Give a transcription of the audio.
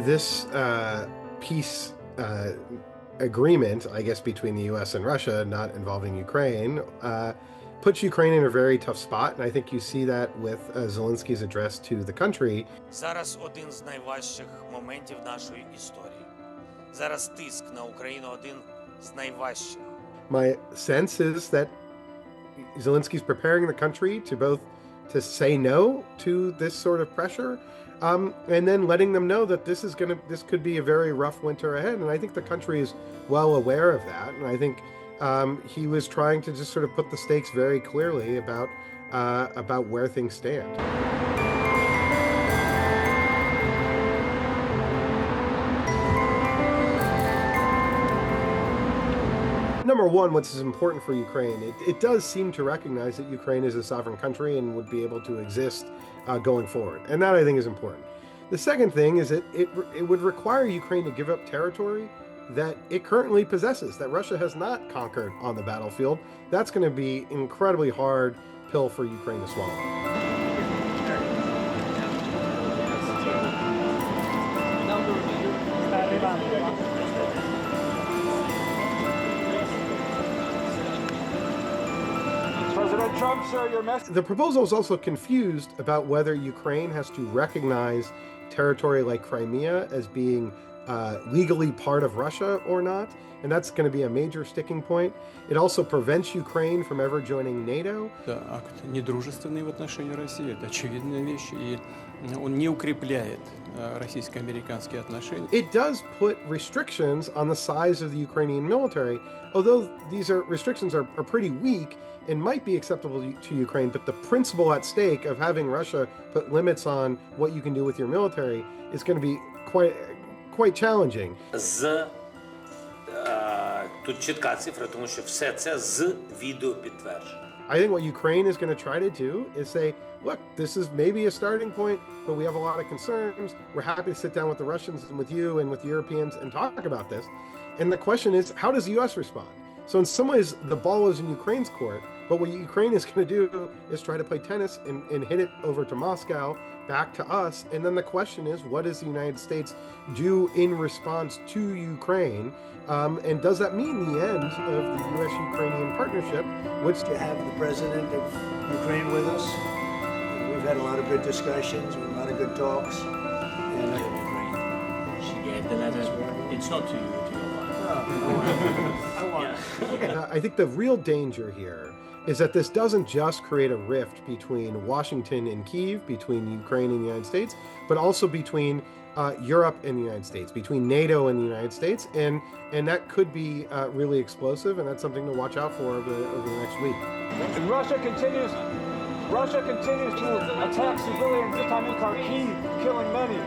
This peace agreement, I guess, between the U.S. and Russia, not involving Ukraine, puts Ukraine in a very tough spot. And I think you see that with Zelensky's address to the country. Зараз один з найважчих моментів нашої історії. Зараз тиск на Україну один з найважчих. My sense is that Zelensky's preparing the country to say no to this sort of pressure, and then letting them know that this could be a very rough winter ahead. And I think the country is well aware of that. And I think he was trying to just sort of put the stakes very clearly about where things stand. Number one, what's important for Ukraine, it does seem to recognize that Ukraine is a sovereign country and would be able to exist going forward. And that, I think, is important. The second thing is that it would require Ukraine to give up territory that it currently possesses, that Russia has not conquered on the battlefield. That's going to be an incredibly hard pill for Ukraine to swallow. President Trump, sir, your message. The proposal is also confused about whether Ukraine has to recognize territory like Crimea as being legally part of Russia or not, and that's going to be a major sticking point. It also prevents Ukraine from ever joining NATO. Это акт недружественный в отношении России, это очевидная вещь, и он не укрепляет российско-американские отношения. It does put restrictions on the size of the Ukrainian military, although these restrictions are pretty weak and might be acceptable to Ukraine, but the principle at stake of having Russia put limits on what you can do with your military is going to be quite challenging. Тут чітка цифра, тому що все це з відео підтверджено. I think what Ukraine is going to try to do is say, look, this is maybe a starting point, but we have a lot of concerns. We're happy to sit down with the Russians and with you and with the Europeans and talk about this. And the question is, how does the U.S. respond? So in some ways, the ball is in Ukraine's court, but what Ukraine is going to do is try to play tennis and hit it over to Moscow, back to us. And then the question is, what does the United States do in response to Ukraine? And does that mean the end of the U.S.-Ukrainian partnership? Which to have the president of Ukraine with us. We've had a lot of good discussions, a lot of good talks. And She gave the letter. It's not to you, to your wife. I think the real danger here is that this doesn't just create a rift between Washington and Kyiv, between Ukraine and the United States, but also between Europe and the United States, between NATO and the United States, and that could be really explosive, and that's something to watch out for over the next week. And Russia continues to attack civilians, this time in Kharkiv, killing many.